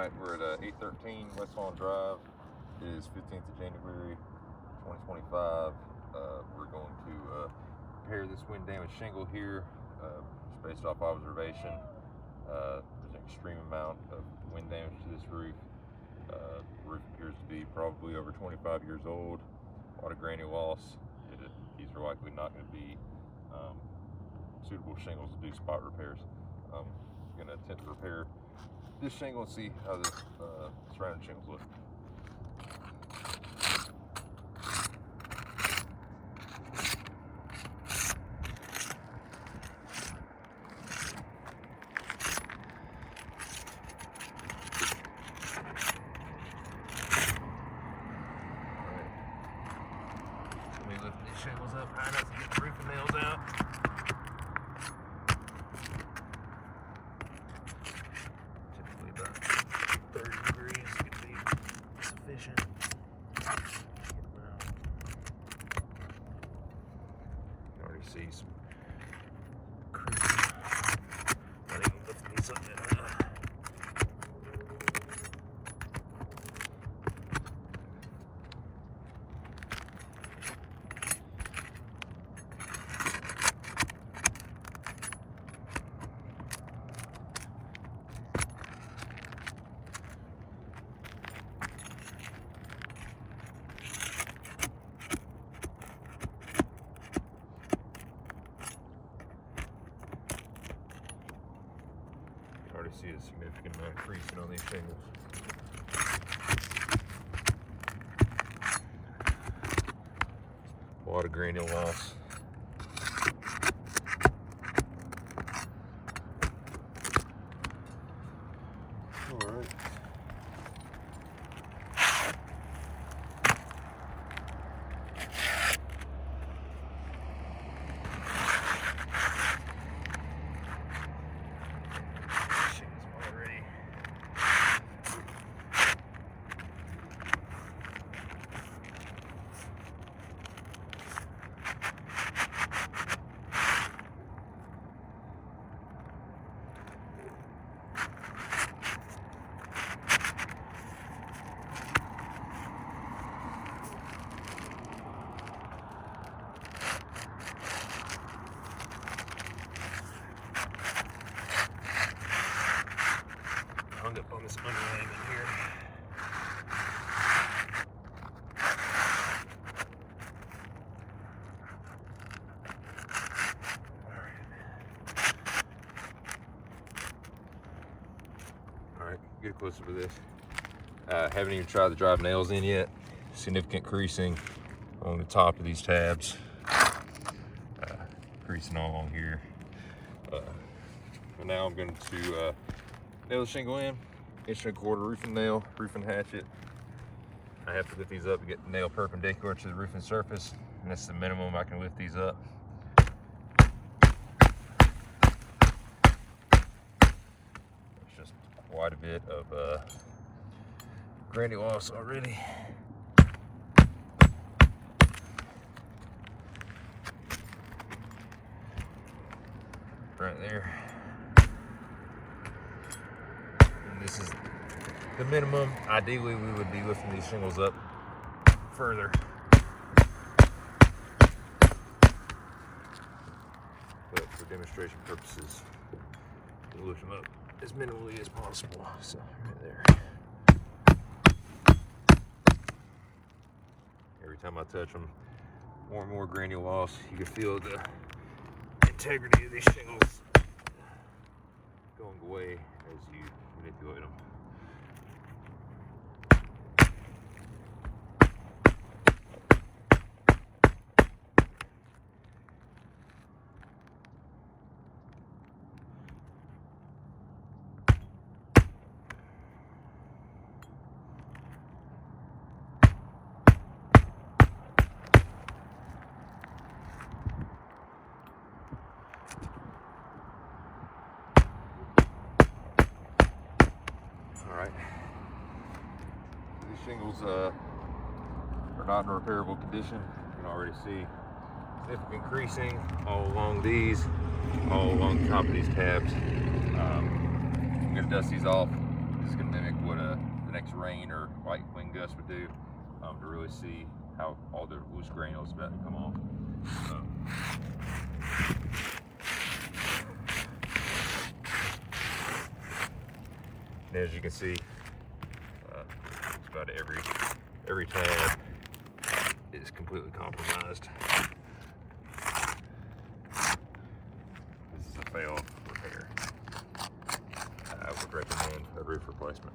Right, we're at 813 Westlawn Drive. It is 15th of January 2025. We're going to repair this wind damaged shingle here, just based off observation. There's an extreme amount of wind damage to this roof. The roof appears to be probably over 25 years old. A lot of granule loss. These are likely not going to be suitable shingles to do spot repairs. I'm going to attempt to repair this shingle and see how the surrounding shingles look. Let me lift these shingles up high enough to get the roofing nails out. Typically about 30 degrees could be sufficient. Get them out. You can already see some creasing. Not even lifting these up yet. Already see a significant amount of creasing on these shingles. A lot of granule loss. All right. Hung up on this underlayment here. All right, get closer to this. Haven't even tried to drive nails in yet. Significant creasing on the top of these tabs. Creasing all along here. And now I'm going to nail the shingle in, 1.25" roofing nail, roofing hatchet. I have to lift these up to get the nail perpendicular to the roofing surface, and that's the minimum I can lift these up. There's just quite a bit of granule loss already. Right there. This is the minimum. Ideally, we would be lifting these shingles up further. But for demonstration purposes, we'll lift them up as minimally as possible. So, right there. Every time I touch them, more and more granule loss. You can feel the integrity of these shingles going away as you manipulate them. Alright, these shingles are not in a repairable condition. You can already see significant creasing all along these, all along the top of these tabs. I'm going to dust these off. This is going to mimic what rain or light wind gusts would do, to really see how all the loose granules is about to come off. And as you can see, just about every tab is completely compromised. This is a failed repair. I would recommend a roof replacement.